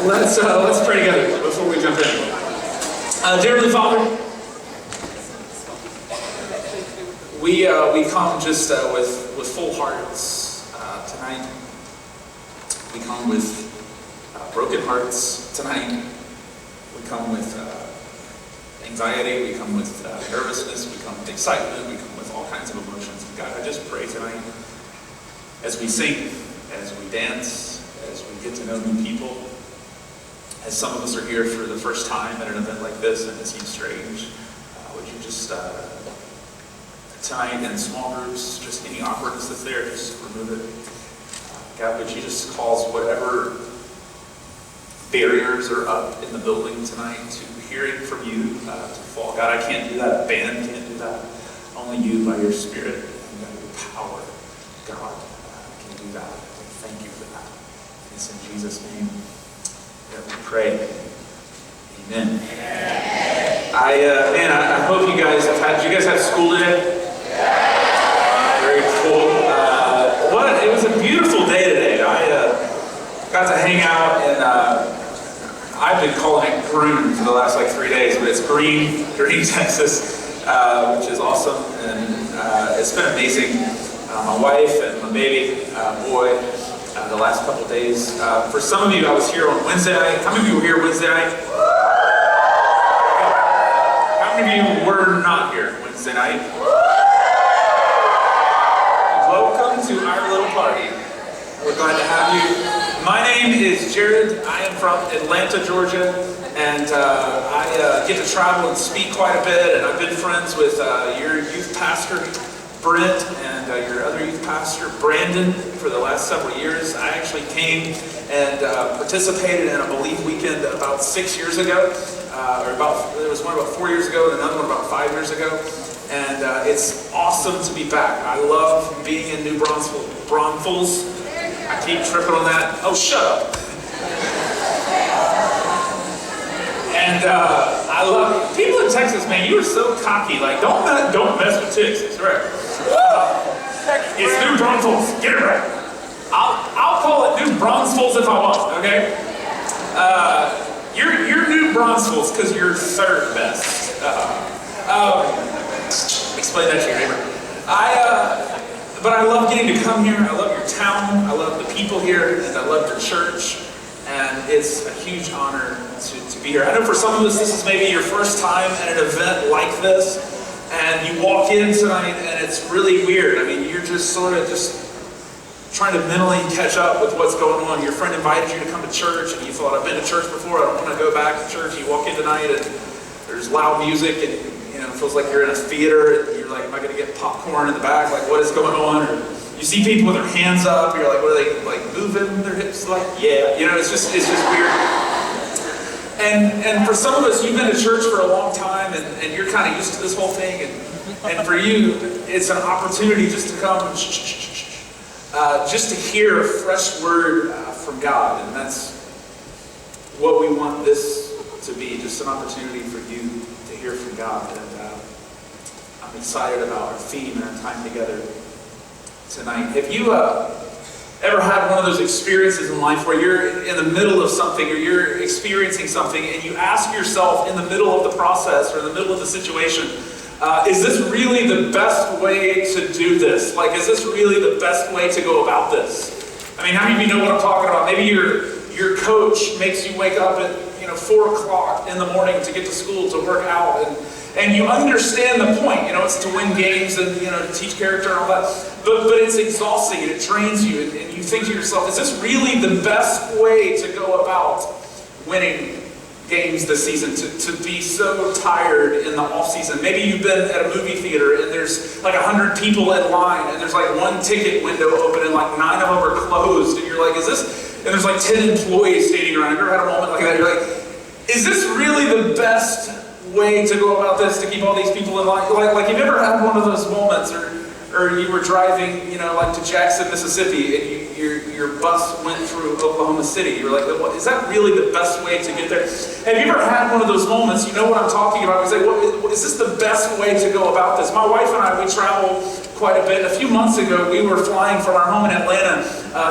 Let's pray together before we jump in. Dear Heavenly Father, we come just with full hearts tonight. We come with broken hearts tonight. We come with anxiety. We come with nervousness. We come with excitement. We come with all kinds of emotions. And God, I just pray tonight as we sing, as we dance, as we get to know new people, as some of us are here for the first time at an event like this and it seems strange, would you just, tonight in small groups, just any awkwardness that's there, just remove it. God, would you just cause whatever barriers are up in the building tonight to hearing from you to fall. God, I can't do that. Band can't do that. Only you by your Spirit and by your power, God, can do that. Thank you for that. It's in Jesus' name that we pray. Amen. I hope you guys did you guys have school today? Very cool. It was a beautiful day today. I got to hang out and I've been calling it Green for the last 3 days, but it's Green, Texas, which is awesome. And it's been amazing. My wife and my baby boy, the last couple of days. For some of you, I was here on Wednesday night. How many of you were here Wednesday night? How many of you were not here Wednesday night? Welcome to our little party. We're glad to have you. My name is Jared. I am from Atlanta, Georgia, and I get to travel and speak quite a bit, and I've been friends with your youth pastor, Brent, and your other youth pastor, Brandon, for the last several years. I actually came and participated in a Believe Weekend about 6 years ago, there was one about 4 years ago and another one about 5 years ago, and it's awesome to be back. I love being in New Braunfels. I keep tripping on that. Oh, shut up. And I love people in Texas, man. You are so cocky. Don't mess with Texas, right? It's New Braunfels. Get it right. I'll call it New Braunfels if I want. Okay. You're New Braunfels because you're third best. Explain that to your neighbor. But I love getting to come here. I love your town. I love the people here, and I love your church. And it's a huge honor to be here. I know for some of us, this is maybe your first time at an event like this, and you walk in tonight, and it's really weird. I mean, you're just sort of just trying to mentally catch up with what's going on. Your friend invited you to come to church, and you thought, I've been to church before, I don't want to go back to church. You walk in tonight, and there's loud music, and it feels like you're in a theater, and you're like, am I going to get popcorn in the back? Like, what is going on? Or you see people with their hands up, you're like, what are they, moving their hips? Yeah, it's just weird. And for some of us, you've been to church for a long time, and you're kind of used to this whole thing, and for you, it's an opportunity just to come, just to hear a fresh word from God, and that's what we want this to be, just an opportunity for you to hear from God. And I'm excited about our theme and our time together tonight. Have you ever had one of those experiences in life where you're in the middle of something, or you're experiencing something, and you ask yourself in the middle of the process or in the middle of the situation, is this really the best way to do this? Is this really the best way to go about this? I mean, how many of you know what I'm talking about? Maybe your coach makes you wake up at 4 o'clock in the morning to get to school to work out, and you understand the point. It's to win games and to teach character and all that. But it's exhausting and it drains you, and you think to yourself, is this really the best way to go about winning games this season? To be so tired in the off season. Maybe you've been at a movie theater and there's 100 people in line, and there's one ticket window open and 9 of them are closed, and you're like, is this? And there's 10 employees standing around. Have you ever had a moment like that? You're like, is this really the best way to go about this, to keep all these people in line? You've ever had one of those moments, or you were driving, to Jackson, Mississippi, and your bus went through Oklahoma City. You're like, is that really the best way to get there? Have you ever had one of those moments? You know what I'm talking about. We say, is this the best way to go about this? My wife and I, we travel quite a bit. A few months ago, we were flying from our home in Atlanta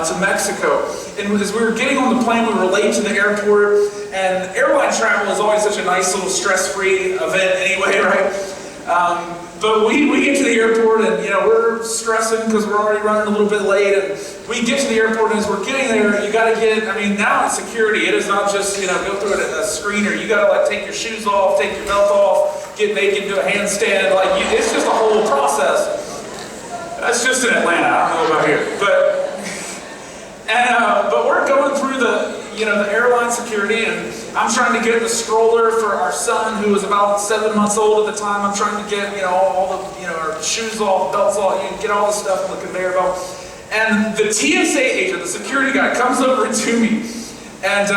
to Mexico. And as we were getting on the plane, we were late to the airport, and airline travel is always such a nice little stress-free event anyway, right? But we get to the airport, and we're stressing because we're already running a little bit late, and we get to the airport, and as we're getting there, you got to now it's security. It is not just, go through a screener. You got to take your shoes off, take your belt off, get naked, do a handstand. It's just a whole process. That's just in Atlanta. I don't know about here, but we're going through the airline security, and I'm trying to get the stroller for our son, who was about 7 months old at the time. I'm trying to get all the our shoes off, belts off, get all the stuff on the conveyor belt. And the TSA agent, the security guy, comes over to me, and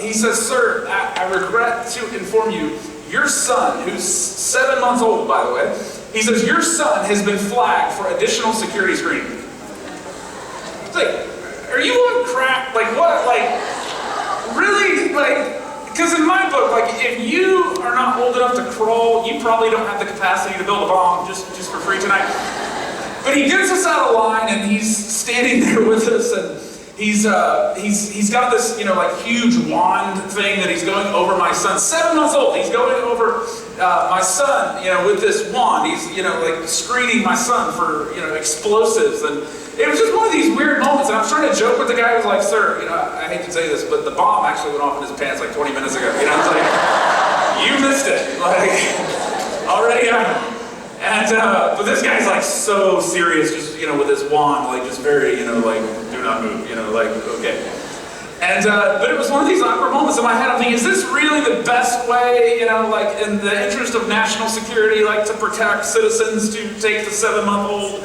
he says, "Sir, I regret to inform you, your son, who's 7 months old, by the way," he says, "your son has been flagged for additional security screening." It's like, are you on crack? What? Really? Because in my book, if you are not old enough to crawl, you probably don't have the capacity to build a bomb just for free tonight. But he gets us out of line, and he's standing there with us, and he's got this huge wand thing that he's going over my son. 7 months old. He's going over my son, with this wand. He's screening my son for explosives, and it was just one of these weird moments. And I was trying to joke with the guy who was like, "Sir, I hate to say this, but the bomb actually went off in his pants 20 minutes ago." I was like, "You missed it, already on." And but this guy's so serious, just with his wand, just very, do not move, okay. And but it was one of these awkward moments in my head. I'm thinking, is this really the best way, in the interest of national security, to protect citizens, to take the 7-month-old,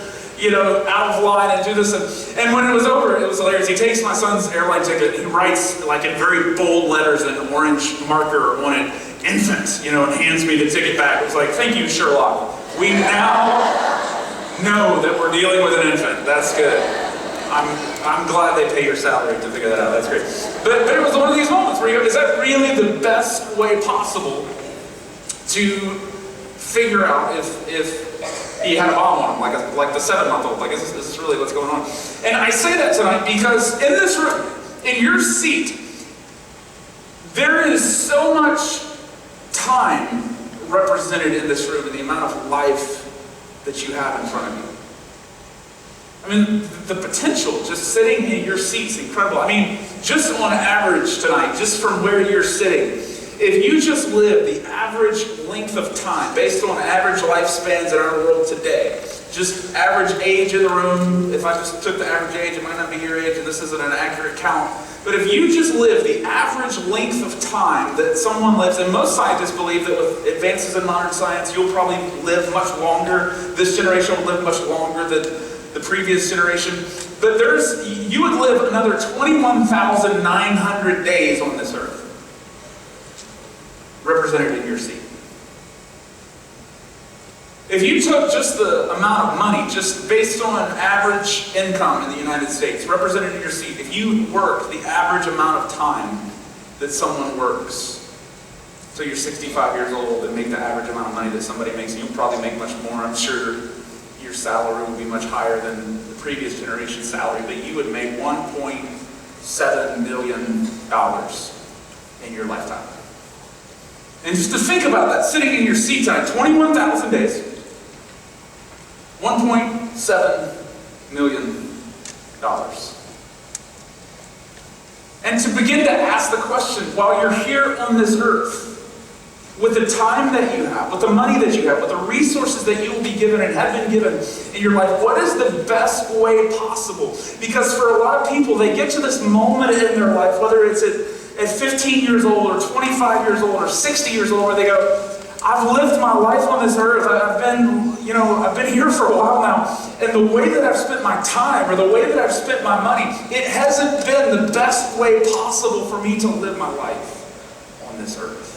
out of line and do this? And when it was over, it was hilarious. He takes my son's airline ticket, and he writes in very bold letters in orange marker on it, "infant," and hands me the ticket back. It was like, "Thank you, Sherlock. We now know that we're dealing with an infant." That's good. I'm glad they pay your salary to figure that out. That's great. But it was one of these moments where is that really the best way possible to figure out if he had a bomb on him, like the 7-month-old? Is this really what's going on? And I say that tonight because in this room, in your seat, there is so much time represented in this room, and the amount of life that you have in front of you. The potential just sitting in your seat's incredible. Just on average tonight, just from where you're sitting, if you just live the average length of time, based on average lifespans in our world today, just average age in the room, if I just took the average age, it might not be your age, and this isn't an accurate count, but if you just live the average length of time that someone lives, and most scientists believe that with advances in modern science, you'll probably live much longer. This generation will live much longer than the previous generation. But you would live another 21,900 days on this earth, represented in your seat. If you took just the amount of money, just based on average income in the United States, represented in your seat, if you work the average amount of time that someone works, so you're 65 years old and make the average amount of money that somebody makes, and you'll probably make much more. I'm sure your salary would be much higher than the previous generation's salary, but you would make $1.7 million in your lifetime. And just to think about that, sitting in your seat tonight, 21,000 days, $1.7 million. And to begin to ask the question, while you're here on this earth, with the time that you have, with the money that you have, with the resources that you will be given and have been given in your life, what is the best way possible? Because for a lot of people, they get to this moment in their life, whether it's at 15 years old or 25 years old or 60 years old, where they go, I've lived my life on this earth. I've been here for a while now, and the way that I've spent my time, or the way that I've spent my money, it hasn't been the best way possible for me to live my life on this earth.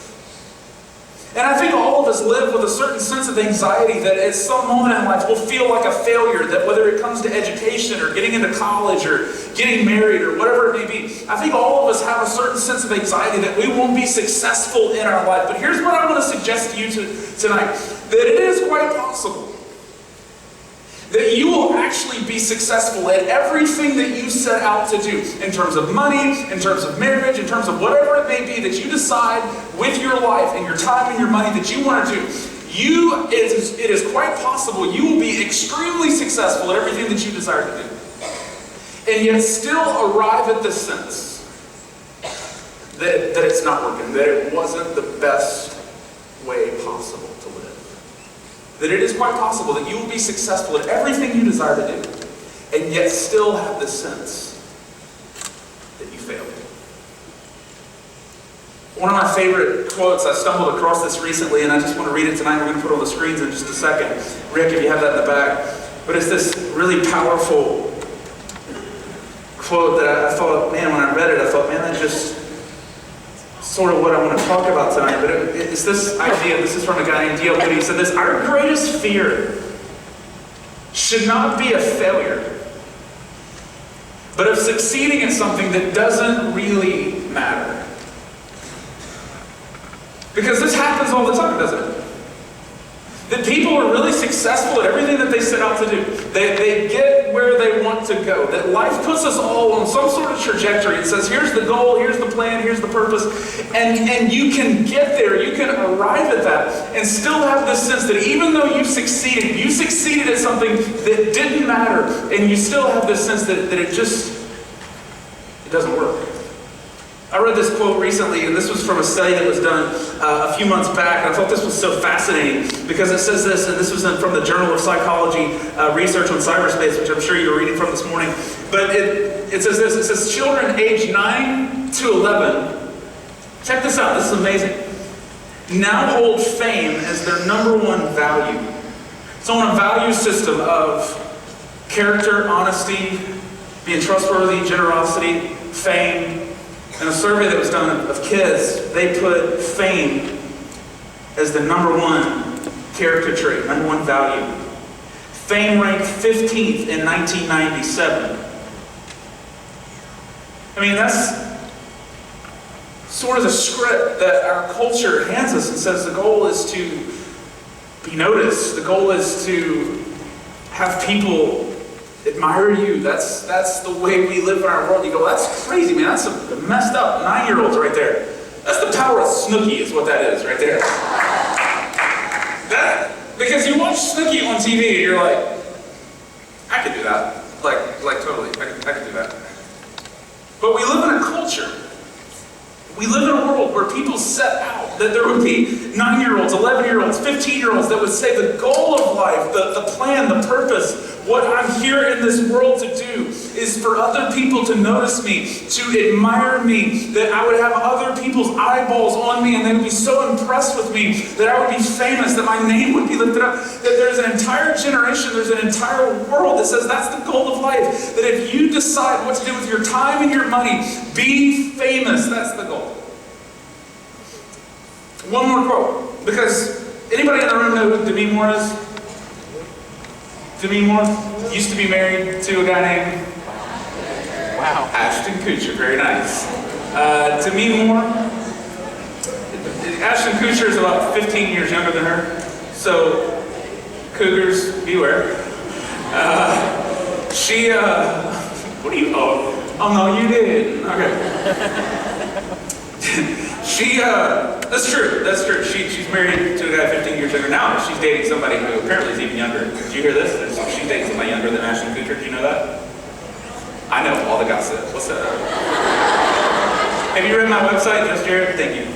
And I think all of us live with a certain sense of anxiety that at some moment in life we'll feel like a failure, that whether it comes to education or getting into college or getting married or whatever it may be, I think all of us have a certain sense of anxiety that we won't be successful in our life. But here's what I want to suggest to you tonight, that it is quite possible that you will actually be successful at everything that you set out to do, in terms of money, in terms of marriage, in terms of whatever it may be that you decide with your life and your time and your money that you want to do. It is quite possible you will be extremely successful at everything that you desire to do, and yet still arrive at the sense that it's not working, that it wasn't the best way possible to live. That it is quite possible that you will be successful at everything you desire to do, and yet still have the sense that you failed. One of my favorite quotes, I stumbled across this recently, and I just want to read it tonight. We're going to put it on the screens in just a second. Rick, if you have that in the back. But it's this really powerful quote that I thought, man, when I read it, I thought, man, that just sort of what I want to talk about tonight. But it's this idea, this is from a guy named D.L. Moody. He said this: our greatest fear should not be a failure, but of succeeding in something that doesn't really matter. Because this happens all the time, doesn't it? That people are really successful at everything that they set out to do. They get where they want to go. That life puts us all on some sort of trajectory. It says, here's the goal, here's the plan, here's the purpose. And you can get there, you can arrive at that, and still have this sense that even though you succeeded at something that didn't matter, and you still have this sense that it doesn't work. I read this quote recently, and this was from a study that was done a few months back, and I thought this was so fascinating because it says this, and this was from the Journal of Psychology, Research on Cyberspace, which I'm sure you were reading from this morning. But it says this: it says children aged 9 to 11, check this out, this is amazing, now hold fame as their number one value. It's on a value system of character, honesty, being trustworthy, generosity, fame. In a survey that was done of kids, they put fame as the number one character trait, number one value. Fame ranked 15th in 1997. I mean, that's sort of the script that our culture hands us and says the goal is to be noticed. The goal is to have people admire you. That's the way we live in our world. You go, that's crazy, man. That's some messed up 9-year-olds right there. That's the power of Snooki is what that is right there. Because you watch Snooki on TV and you're like, I could do that. Like totally, I could do that. But we live in a culture. We live in a world where people set out that there would be 9-year-olds, 11-year-olds, 15-year-olds that would say the goal of life, the plan, the purpose, what I'm here in this world to do is for other people to notice me, to admire me, that I would have other people's eyeballs on me and they would be so impressed with me that I would be famous, that my name would be lifted up, that there's an entire generation, there's an entire world that says that's the goal of life, that if you decide what to do with your time and your money, be famous, that's the goal. One more quote, because anybody in the room know who Demi Moore is? Demi Moore used to be married to a guy named Ashton Kutcher. Very nice. Demi Moore, Ashton Kutcher is about 15 years younger than her, so cougars, beware. What do you, oh no, you did. Okay. That's true. She's married to a guy 15 years younger. Now she's dating somebody who apparently is even younger. Did you hear this? She's dating somebody younger than Ashton Kutcher. Did you know that? I know all the gossip. What's up? Have you read my website, Just Jared? Thank you.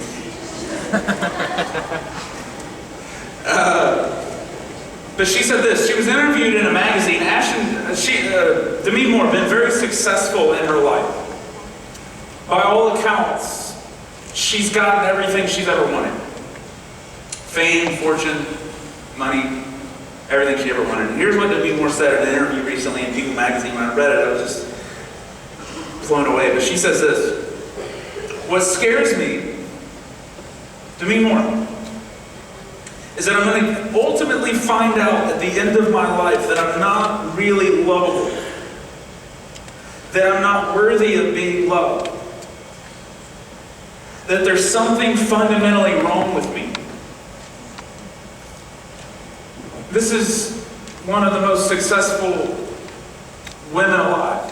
But she said this. She was interviewed in a magazine. Demi Moore, been very successful in her life. By all accounts, she's gotten everything she's ever wanted. Fame, fortune, money, everything she ever wanted. And here's what Demi Moore said in an interview recently in People magazine. When I read it, I was just blown away. But she says this: what scares me, Demi Moore, is that I'm going to ultimately find out at the end of my life that I'm not really lovable, that I'm not worthy of being loved, that there's something fundamentally wrong with me. This is one of the most successful women alive.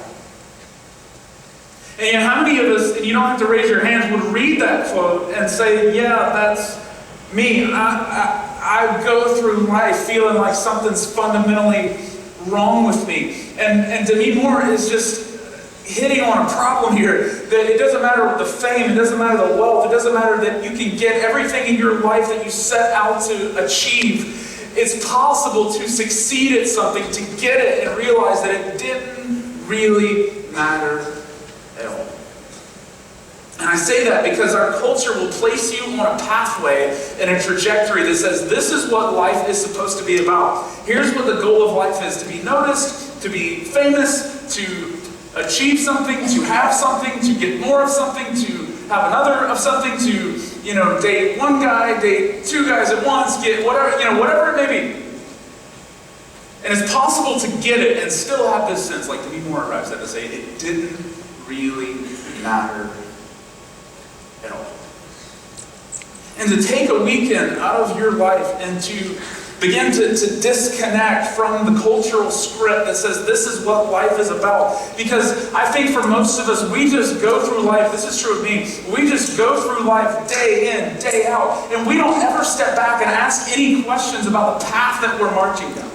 And yet, how many of us, and you don't have to raise your hands, would read that quote and say, yeah, that's me. I go through life feeling like something's fundamentally wrong with me. And Demi Moore is just hitting on a problem here, that it doesn't matter the fame, it doesn't matter the wealth, it doesn't matter that you can get everything in your life that you set out to achieve. It's possible to succeed at something, to get it and realize that it didn't really matter at all. And I say that because our culture will place you on a pathway and a trajectory that says this is what life is supposed to be about. Here's what the goal of life is: to be noticed, to be famous, to achieve something, to have something, to get more of something, to have another of something, to, date one guy, date two guys at once, get whatever, whatever it may be. And it's possible to get it and still have this sense, like Demi Moore arrives at, to say it didn't really matter at all. And to take a weekend out of your life and to begin to disconnect from the cultural script that says this is what life is about. Because I think for most of us, we just go through life, this is true of me, we just go through life day in, day out, and we don't ever step back and ask any questions about the path that we're marching down.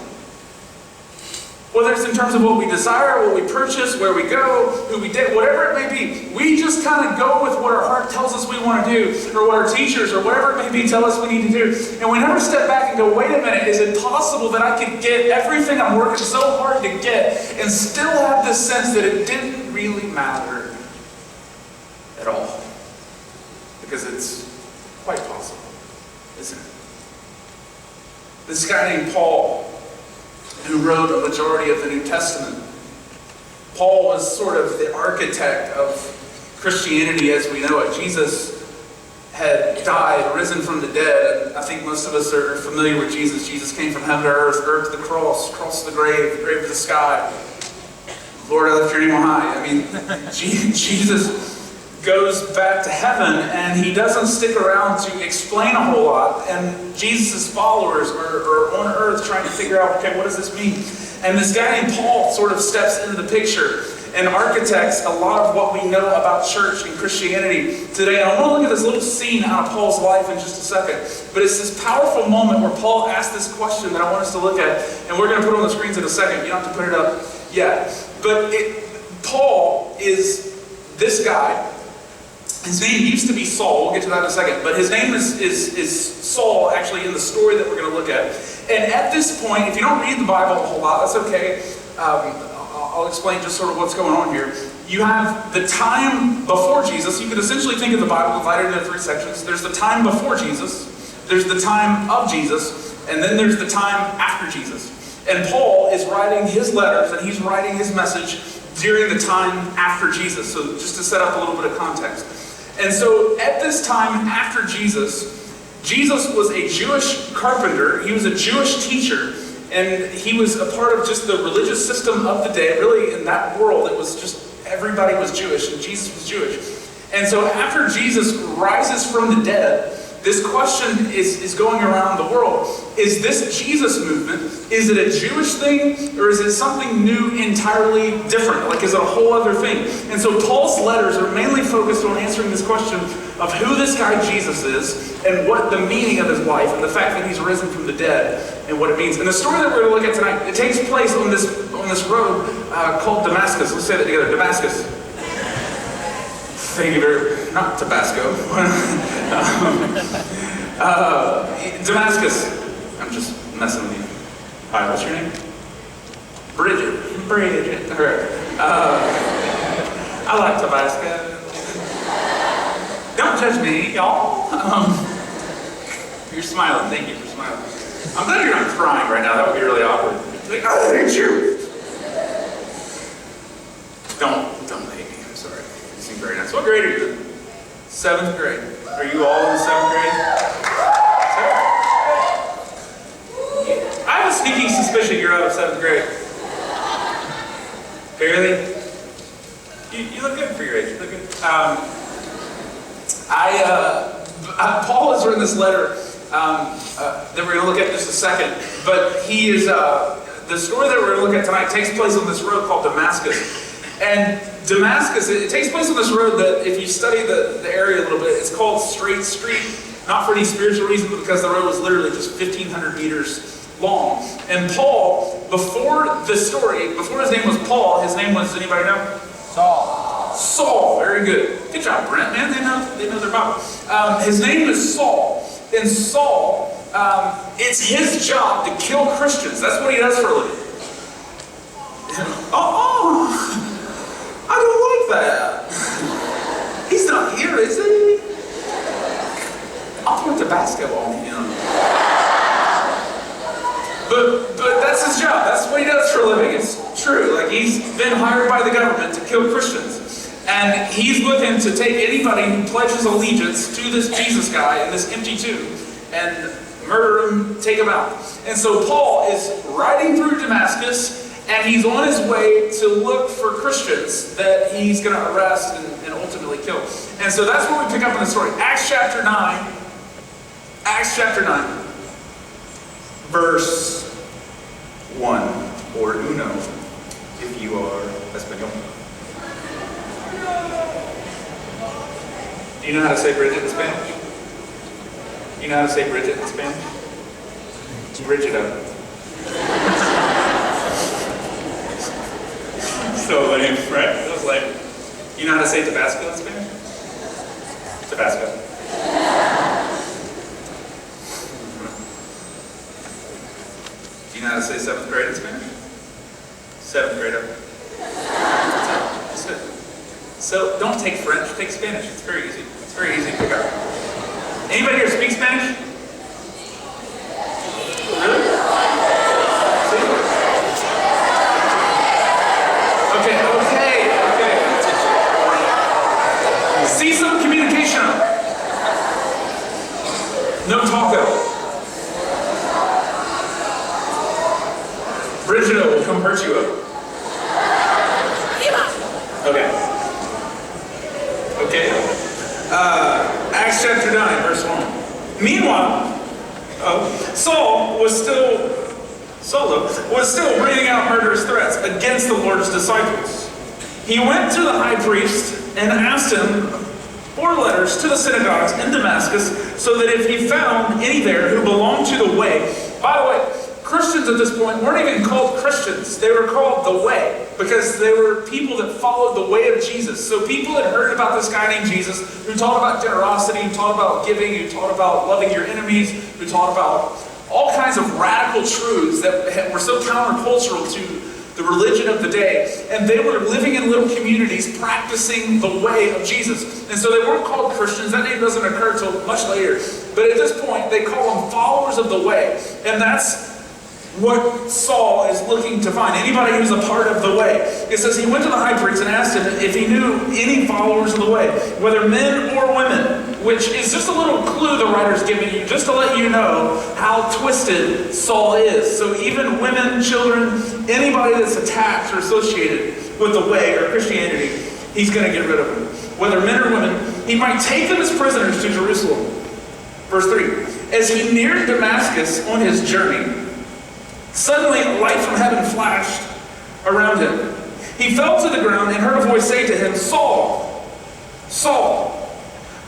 Whether it's in terms of what we desire, what we purchase, where we go, who we date, whatever it may be, we just kind of go with what our heart tells us we want to do, or what our teachers, or whatever it may be, tell us we need to do. And we never step back and go, wait a minute, is it possible that I could get everything I'm working so hard to get and still have this sense that it didn't really matter at all? Because it's quite possible, isn't it? This guy named Paul, who wrote a majority of the New Testament. Paul was sort of the architect of Christianity as we know it. Jesus had died, risen from the dead, and I think most of us are familiar with Jesus. Jesus came from heaven to earth to the cross to the grave to the sky. Lord, I lift your name on high. I mean, Jesus goes back to heaven, and he doesn't stick around to explain a whole lot, and Jesus' followers are on earth trying to figure out, okay, what does this mean? And this guy named Paul sort of steps into the picture and architects a lot of what we know about church and Christianity today. And I want to look at this little scene out of Paul's life in just a second, but it's this powerful moment where Paul asks this question that I want us to look at, and we're going to put it on the screens in a second. You don't have to put it up yet. But Paul is this guy. His name used to be Saul. We'll get to that in a second. But his name is Saul, actually, in the story that we're going to look at. And at this point, if you don't read the Bible a whole lot, that's okay. I'll explain just sort of what's going on here. You have the time before Jesus. You could essentially think of the Bible divided into three sections. There's the time before Jesus. There's the time of Jesus. And then there's the time after Jesus. And Paul is writing his letters, and he's writing his message during the time after Jesus. So just to set up a little bit of context. And so at this time after Jesus, Jesus was a Jewish carpenter. He was a Jewish teacher. And he was a part of just the religious system of the day. Really, in that world, it was just everybody was Jewish, and Jesus was Jewish. And so after Jesus rises from the dead, this question is going around the world. Is this Jesus movement, is it a Jewish thing, or is it something new, entirely different? Like, is it a whole other thing? And so Paul's letters are mainly focused on answering this question of who this guy Jesus is, and what the meaning of his life, and the fact that he's risen from the dead, and what it means. And the story that we're going to look at tonight, it takes place on this road called Damascus. Let's say that together, Damascus. Thank you very much. Not Tabasco. Damascus. I'm just messing with you. Hi, what's your name? Bridget. Bridget. All right. I like Tabasco. Don't judge me, y'all. You're smiling. Thank you for smiling. I'm glad you're not crying right now. That would be really awkward. Like, I hate you. Don't hate me. I'm sorry. You seem very nice. What grade are you in? 7th grade. Are you all in 7th grade? I have a sneaking suspicion you're out of 7th grade. Barely? You look good for your age. You look good. Paul has written this letter that we're going to look at in just a second, but he is, the story that we're going to look at tonight takes place on this road called Damascus. And Damascus, it takes place on this road that, if you study the area a little bit, it's called Straight Street, not for any spiritual reason, but because the road was literally just 1,500 meters long. And Paul, before this story, before his name was Paul, his name was, anybody know? Saul. Saul, very good. Good job, Brent, man, they know their Bible. His name is Saul. And Saul, it's his job to kill Christians. That's what he does for a living. I don't like that. He's not here, is he? I'll point the basketball on him. But that's his job. That's what he does for a living. It's true. Like, he's been hired by the government to kill Christians. And he's looking to take anybody who pledges allegiance to this Jesus guy in this empty tomb and murder him, take him out. And so Paul is riding through Damascus, and he's on his way to look for Christians that he's going to arrest and ultimately kill. And so that's where we pick up in the story. Acts chapter 9, verse 1, or uno, if you are Espanol. Do you know how to say Bridget in Spanish? You know how to say Bridget in Spanish? Brigida. So lame, right? I was like, you know how to say Tabasco in Spanish? Tabasco. Do you know how to say 7th grade in Spanish? 7th grade up. That's it. So don't take French, take Spanish. It's very easy. It's very easy to pick up. Anybody here speak Spanish? Really? Okay. See some communication. No taco. Brigida will come hurt you up. Okay. Acts chapter 9, verse 1. Meanwhile, Saul was still breathing out murderous threats against the Lord's disciples. He went to the high priest and asked him for letters to the synagogues in Damascus, so that if he found any there who belonged to the way. By the way, Christians at this point weren't even called Christians. They were called the Way, because they were people that followed the way of Jesus. So people had heard about this guy named Jesus, who taught about generosity, who taught about giving, who taught about loving your enemies, who taught about all kinds of radical truths that were so countercultural to the religion of the day. And they were living in little communities practicing the way of Jesus. And so they weren't called Christians. That name doesn't occur until much later. But at this point, they call them followers of the way. And that's what Saul is looking to find. Anybody who's a part of the way. It says he went to the high priest and asked him if he knew any followers of the way, whether men or women, which is just a little clue the writer's giving you, just to let you know how twisted Saul is. So even women, children, anybody that's attached or associated with the way or Christianity, he's going to get rid of them. Whether men or women, he might take them as prisoners to Jerusalem. Verse 3. As he neared Damascus on his journey, suddenly a light from heaven flashed around him. He fell to the ground and heard a voice say to him, Saul, Saul,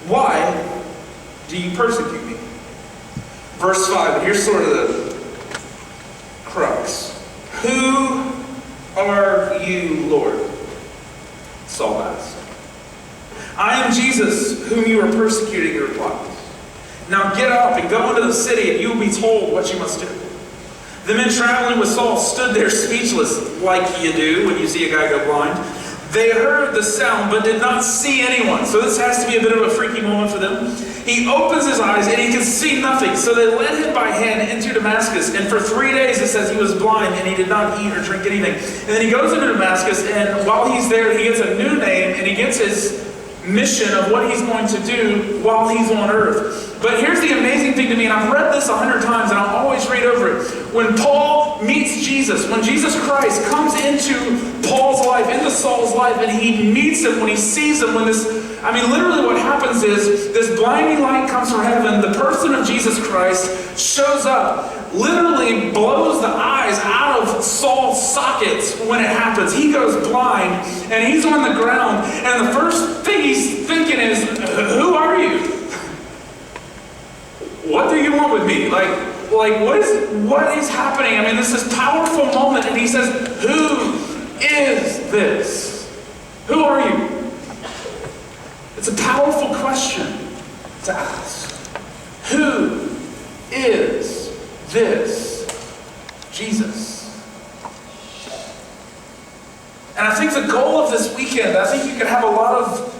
why do you persecute me? Verse 5, and here's sort of the crux. Who are you, Lord? Saul asked. I am Jesus, whom you are persecuting, he replied. Now get up and go into the city, and you will be told what you must do. The men traveling with Saul stood there speechless, like you do when you see a guy go blind. They heard the sound, but did not see anyone. So this has to be a bit of a freaky moment for them. He opens his eyes, and he can see nothing. So they led him by hand into Damascus. And for 3 days, it says he was blind, and he did not eat or drink anything. And then he goes into Damascus, and while he's there, he gets a new name, and he gets his mission of what he's going to do while he's on earth. But here's the amazing thing to me, and I've read this 100 times, and I'll always read over it. When Paul meets Jesus, when Jesus Christ comes into Paul's life, into Saul's life, and he meets him, when he sees him, literally what happens is, this blinding light comes from heaven, the person of Jesus Christ shows up, literally blows the eyes out of Saul's sockets when it happens. He goes blind, and he's on the ground, and the first thing he's thinking is, who are you? What do you want with me? What is happening? This is powerful moment, and he says, who is this? Who are you? It's a powerful question to ask. Who is this Jesus? And I think the goal of this weekend, I think you could have a lot of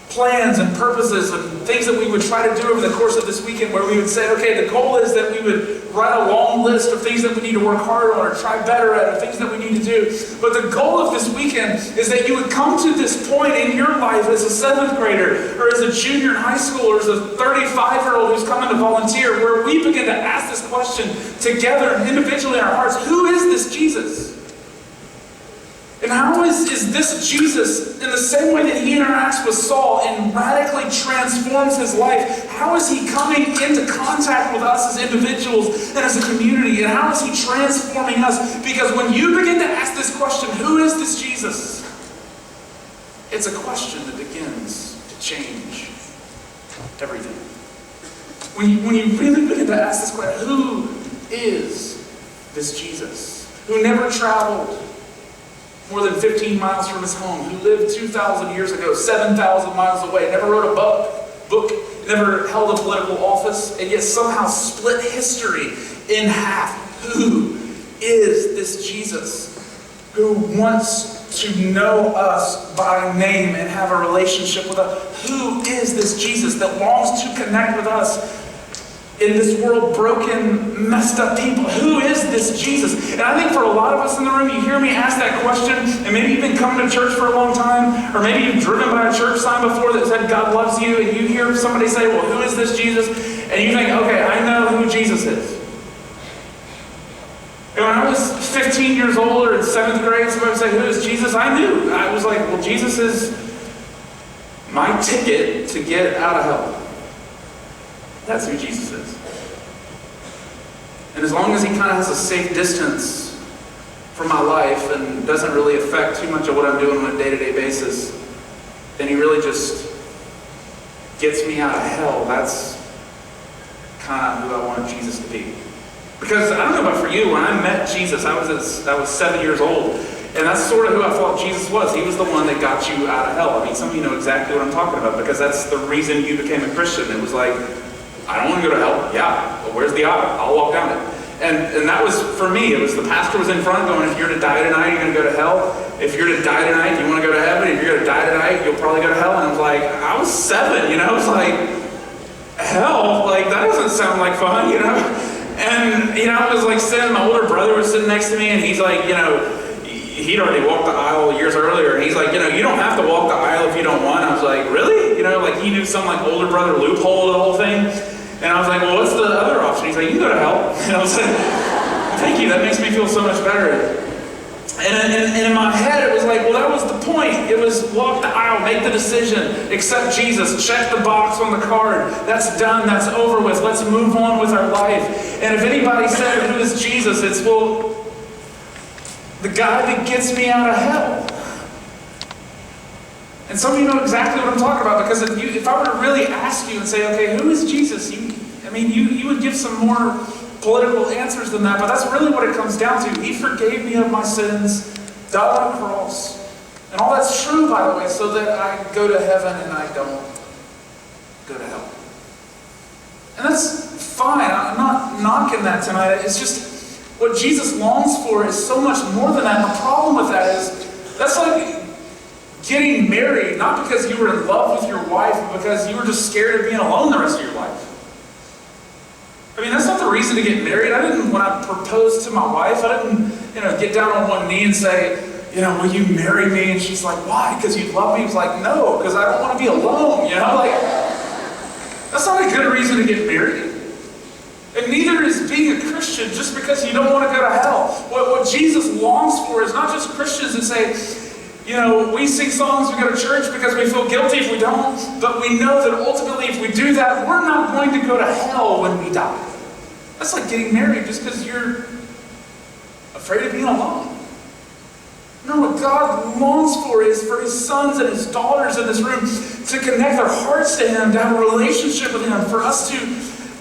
plans and purposes and things that we would try to do over the course of this weekend, where we would say, okay, the goal is that we would write a long list of things that we need to work harder on or try better at, or things that we need to do. But the goal of this weekend is that you would come to this point in your life as a 7th grader, or as a junior in high school, or as a 35-year-old who's coming to volunteer, where we begin to ask this question together and individually in our hearts: who is this Jesus? And how is this Jesus, in the same way that he interacts with Saul and radically transforms his life, how is he coming into contact with us as individuals and as a community? And how is he transforming us? Because when you begin to ask this question, who is this Jesus? It's a question that begins to change everything. When you really begin to ask this question, who is this Jesus? Who never traveled more than 15 miles from his home, who lived 2,000 years ago, 7,000 miles away, never wrote a book, never held a political office, and yet somehow split history in half. Who is this Jesus who wants to know us by name and have a relationship with us? Who is this Jesus that longs to connect with us in this world, broken, messed up people? Who is this Jesus? And I think for a lot of us in the room, you hear me ask that question, and maybe you've been coming to church for a long time, or maybe you've driven by a church sign before that said God loves you, and you hear somebody say, well, who is this Jesus? And you think, okay, I know who Jesus is. And when I was 15 years old, or in 7th grade, somebody would say, who is Jesus? I knew. I was like, well, Jesus is my ticket to get out of hell. That's who Jesus is. And as long as he kind of has a safe distance from my life and doesn't really affect too much of what I'm doing on a day-to-day basis, then he really just gets me out of hell. That's kind of who I want Jesus to be. Because I don't know about for you, when I met Jesus, I was 7 years old. And that's sort of who I thought Jesus was. He was the one that got you out of hell. Some of you know exactly what I'm talking about, because that's the reason you became a Christian. It was like, I don't want to go to hell. Yeah, but where's the aisle? I'll walk down it. And that was, for me, it was the pastor was in front going, if you're to die tonight, you're going to go to hell. If you're to die tonight, you want to go to heaven. If you're going to die tonight, you'll probably go to hell. And I was like, I was 7, I was like, hell? That doesn't sound like fun, And, I was like sitting, my older brother was sitting next to me, and he's like, he'd already walked the aisle years earlier, and he's like, you don't have to walk the aisle if you don't want. I was like, really? He knew some older brother loophole of the whole thing. And I was like, well, what's the other option? He's like, you can go to hell. And I was like, thank you, that makes me feel so much better. And in my head, it was like, well, that was the point. It was walk the aisle, make the decision, accept Jesus, check the box on the card. That's done, that's over with. Let's move on with our life. And if anybody said, who is Jesus? It's, well, the guy that gets me out of hell. And some of you know exactly what I'm talking about, because if I were to really ask you and say, okay, who is Jesus? You would give some more political answers than that, but that's really what it comes down to. He forgave me of my sins, died on a cross. And all that's true, by the way, so that I go to heaven and I don't go to hell. And that's fine. I'm not knocking that tonight. It's just what Jesus longs for is so much more than that. And the problem with that is that's like getting married, not because you were in love with your wife, but because you were just scared of being alone the rest of your life. That's not the reason to get married. When I proposed to my wife, I didn't, get down on one knee and say, will you marry me? And she's like, why? Because you love me? He's like, no, because I don't want to be alone, That's not a good reason to get married. And neither is being a Christian just because you don't want to go to hell. What Jesus longs for is not just Christians that say, we sing songs, we go to church because we feel guilty if we don't, but we know that ultimately if we do that, we're not going to go to hell when we die. That's like getting married just because you're afraid of being alone. No, what God longs for is for his sons and his daughters in this room to connect their hearts to him, to have a relationship with him, for us to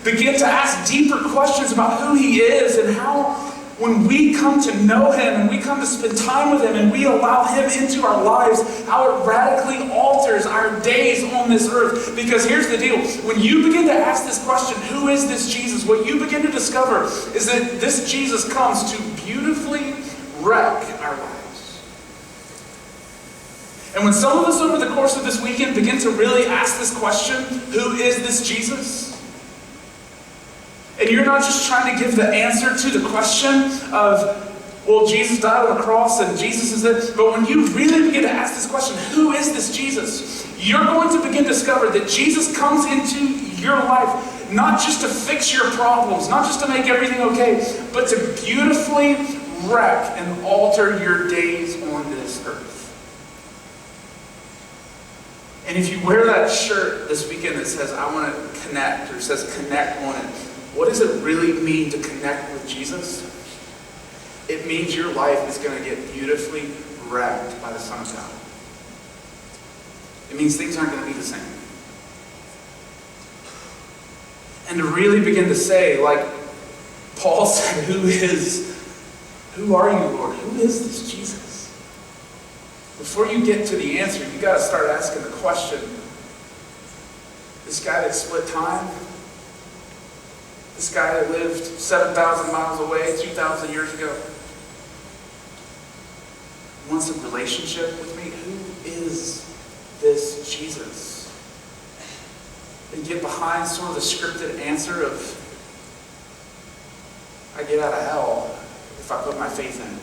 begin to ask deeper questions about who he is and how, when we come to know him and we come to spend time with him and we allow him into our lives, how it radically alters our days on this earth. Because here's the deal. When you begin to ask this question, who is this Jesus? What you begin to discover is that this Jesus comes to beautifully wreck our lives. And when some of us over the course of this weekend begin to really ask this question, who is this Jesus? And you're not just trying to give the answer to the question of, well, Jesus died on the cross and Jesus is it. But when you really begin to ask this question, who is this Jesus? You're going to begin to discover that Jesus comes into your life not just to fix your problems, not just to make everything okay, but to beautifully wreck and alter your days on this earth. And if you wear that shirt this weekend that says, I want to connect, or says connect on it, what does it really mean to connect with Jesus? It means your life is going to get beautifully wrecked by the Son of God. It means things aren't going to be the same. And to really begin to say, like Paul said, who are you, Lord? Who is this Jesus? Before you get to the answer, you got to start asking the question, this guy that split time, this guy that lived 7,000 miles away 2,000 years ago, wants a relationship with me? Who is this Jesus? And get behind sort of the scripted answer of, I get out of hell if I put my faith in it.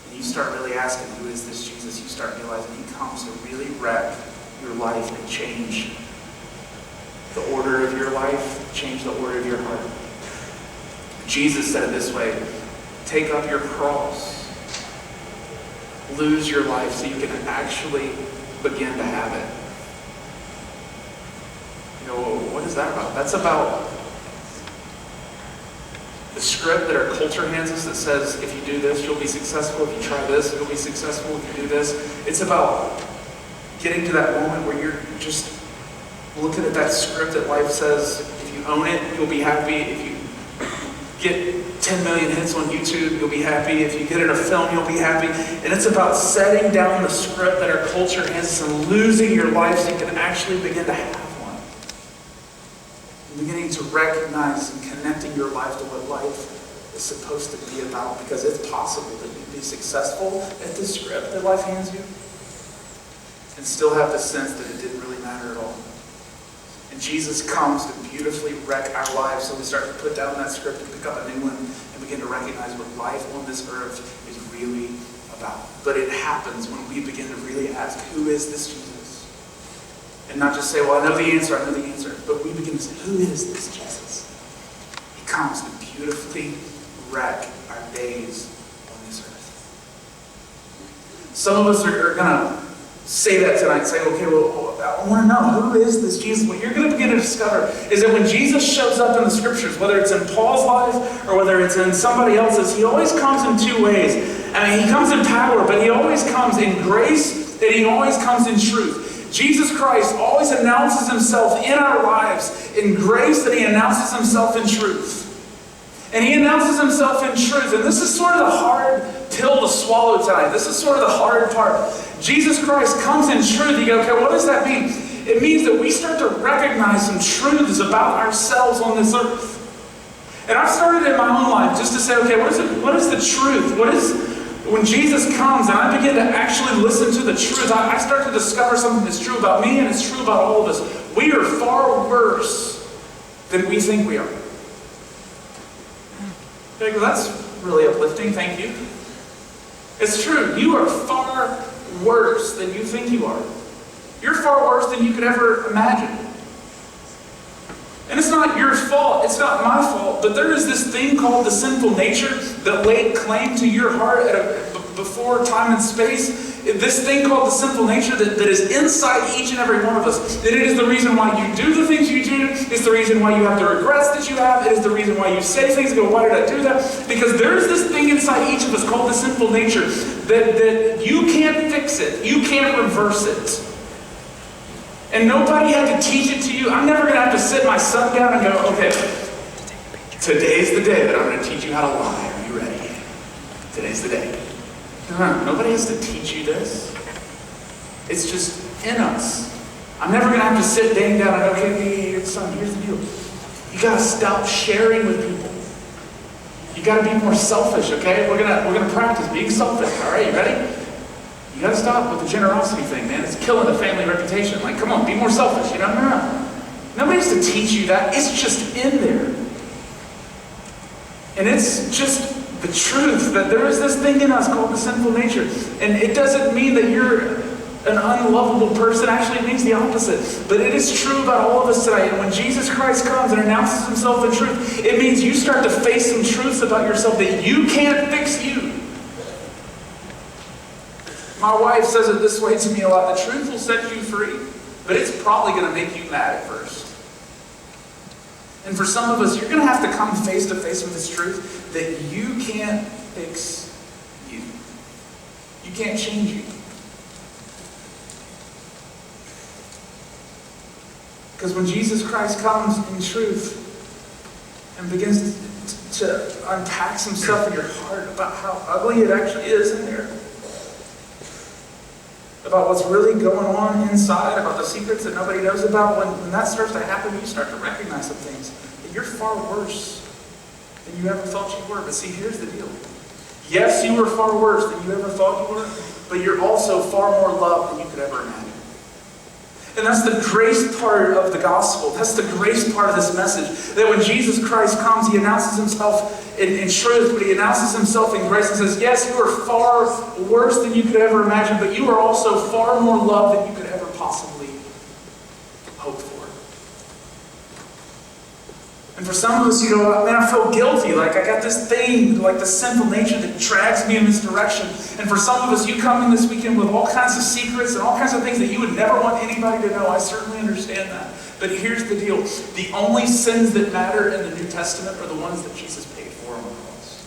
And you start really asking, who is this Jesus? You start realizing he comes to really wreck your life and change the order of your life, change the order of your heart. Jesus said it this way, take up your cross, lose your life so you can actually begin to have it. What is that about? That's about the script that our culture hands us that says, if you do this, you'll be successful. If you try this, you'll be successful. If you do this. It's about getting to that moment where you're just looking at that script that life says, if you own it, you'll be happy. If you get 10 million hits on YouTube, you'll be happy. If you get in a film, you'll be happy. And it's about setting down the script that our culture hands us and losing your life so you can actually begin to have one. And beginning to recognize and connecting your life to what life is supposed to be about, because it's possible that you can be successful at the script that life hands you and still have the sense that it didn't really matter at all. And Jesus comes to beautifully wreck our lives, so we start to put down that script and pick up a new one and begin to recognize what life on this earth is really about. But it happens when we begin to really ask, who is this Jesus? And not just say, well, I know the answer, but we begin to say, who is this Jesus? He comes to beautifully wreck our days on this earth. Some of us are going to say that tonight, say, okay, well, I want to know, who is this Jesus? What you're going to begin to discover is that when Jesus shows up in the scriptures, whether it's in Paul's life or whether it's in somebody else's, he always comes in two ways. I mean, he comes in power, but he always comes in grace, and he always comes in truth. Jesus Christ always announces himself in our lives in grace, and he announces himself in truth. And he announces himself in truth. And this is sort of the hard pill to swallow tonight. This is sort of the hard part. Jesus Christ comes in truth. You go, okay, what does that mean? It means that we start to recognize some truths about ourselves on this earth. And I've started in my own life just to say, okay, what is the truth? When Jesus comes and I begin to actually listen to the truth, I start to discover something that's true about me and it's true about all of us. We are far worse than we think we are. Okay, well, that's really uplifting, thank you. It's true. You are far worse than you think you are. You're far worse than you could ever imagine. And it's not your fault. It's not my fault. But there is this thing called the sinful nature that laid claim to your heart before time and space. This thing called the sinful nature that is inside each and every one of us. And it is the reason why you do the things you do. It's the reason why you have the regrets that you have. It is the reason why you say things and go, why did I do that? Because there is this thing inside each of us called the sinful nature that you can't fix it. You can't reverse it. And nobody had to teach it to you. I'm never going to have to sit my son down and go, okay, today's the day that I'm going to teach you how to lie. Are you ready? Today's the day. No, nobody has to teach you this. It's just in us. I'm never going to have to sit Dane down and go, okay, son, here's the deal. You got to stop sharing with people. You got to be more selfish, okay? We're gonna practice being selfish, all right? You ready? You got to stop with the generosity thing, man. It's killing the family reputation. Like, come on, be more selfish. You know, no. Nobody has to teach you that. It's just in there. And it's just the truth that there is this thing in us called the sinful nature. And it doesn't mean that you're an unlovable person. Actually, it means the opposite. But it is true about all of us today. And when Jesus Christ comes and announces himself in truth, it means you start to face some truths about yourself that you can't fix you. My wife says it this way to me a lot. The truth will set you free, but it's probably going to make you mad at first. And for some of us, you're going to have to come face to face with this truth that you can't fix you. You can't change you. Because when Jesus Christ comes in truth and begins to unpack some stuff in your heart about how ugly it actually is in there, about what's really going on inside, about the secrets that nobody knows about, when that starts to happen, you start to recognize some things. That you're far worse than you ever thought you were. But see, here's the deal. Yes, you were far worse than you ever thought you were, but you're also far more loved than you could ever imagine. And that's the grace part of the gospel. That's the grace part of this message. That when Jesus Christ comes, he announces himself in truth, but he announces himself in grace and says, yes, you are far worse than you could ever imagine, but you are also far more loved than you could ever possibly hope for. And for some of us, you know, man, I feel guilty. Like I got this thing, like the sinful nature that drags me in this direction. And for some of us, you come in this weekend with all kinds of secrets and all kinds of things that you would never want anybody to know. I certainly understand that. But here's the deal. The only sins that matter in the New Testament are the ones that Jesus paid for on the cross.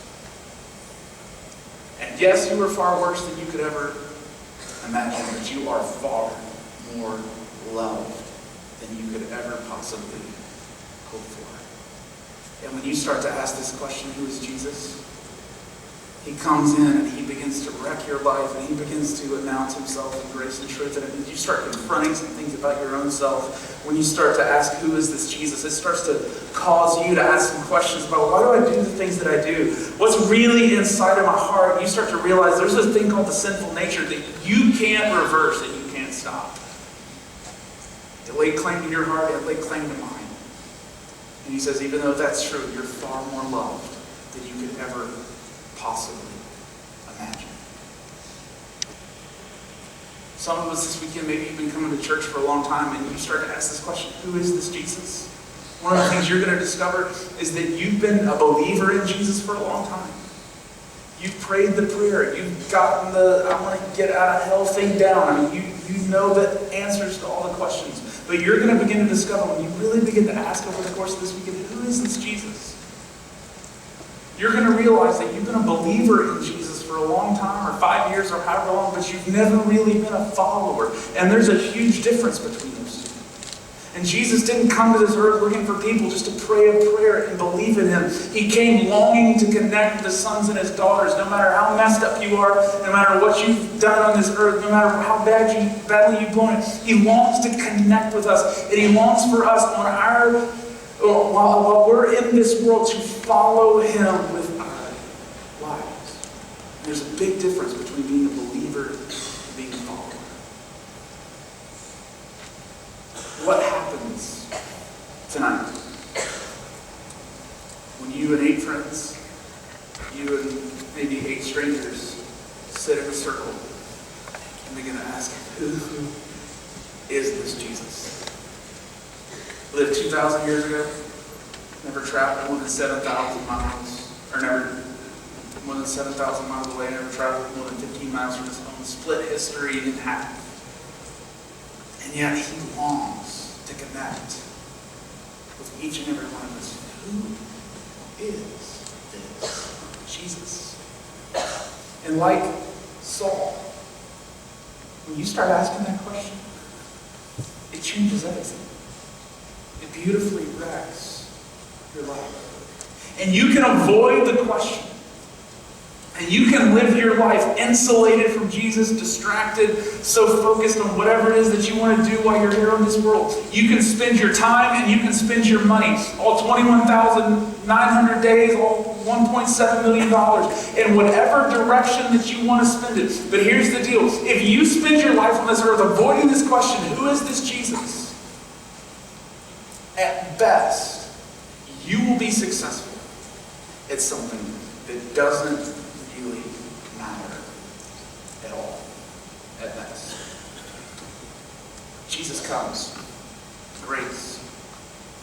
And yes, you are far worse than you could ever imagine, but you are far more loved than you could ever possibly hope for. And when you start to ask this question, who is Jesus? He comes in and he begins to wreck your life and he begins to announce himself in grace and truth. And you start confronting some things about your own self. When you start to ask, who is this Jesus? It starts to cause you to ask some questions about, why do I do the things that I do? What's really inside of my heart? And you start to realize there's this thing called the sinful nature that you can't reverse and you can't stop. It laid claim to your heart, it laid claim to mine. And he says, even though that's true, you're far more loved than you could ever possibly imagine. Some of us this weekend, maybe you've been coming to church for a long time and you start to ask this question, who is this Jesus? One of the things you're going to discover is that you've been a believer in Jesus for a long time. You've prayed the prayer. You've gotten the I want to get out of hell thing down. I mean, you know the answers to all the questions. But you're going to begin to discover, when you really begin to ask over the course of this weekend, who is this Jesus? You're going to realize that you've been a believer in Jesus for a long time, or 5 years, or however long, but you've never really been a follower. And there's a huge difference between those two. And Jesus didn't come to this earth looking for people just to pray a prayer and believe in him. He came longing to connect with his sons and his daughters, no matter how messed up you are, no matter what you've done on this earth, no matter how badly you've blown it. He longs to connect with us, and he longs for us on while we're in this world to follow him with our lives. There's a big difference between being a believer and being a follower. What happens tonight when you and 8 friends, you and maybe 8 strangers, is this Jesus? Lived 2,000 years ago, never traveled more than 7,000 miles, or never more than 7,000 miles away, never traveled more than 15 miles from his home, split history in half. And yet he longs to connect with each and every one of us. Who is this Jesus? And like Saul, when you start asking that question, it changes everything. It beautifully wrecks your life. And you can avoid the question. And you can live your life insulated from Jesus, distracted, so focused on whatever it is that you want to do while you're here in this world. You can spend your time and you can spend your money, all 21,900 days, all $1.7 million, in whatever direction that you want to spend it. But here's the deal. If you spend your life on this earth avoiding this question, who is this Jesus? At best, you will be successful at something that doesn't really matter at all, at best. Jesus comes, grace,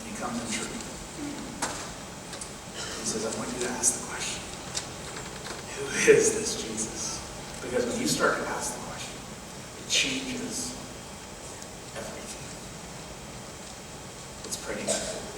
and he comes in truth. He says, I want you to ask the question, who is this Jesus? Because when you start to ask the question, it changes everything. Let's pray together.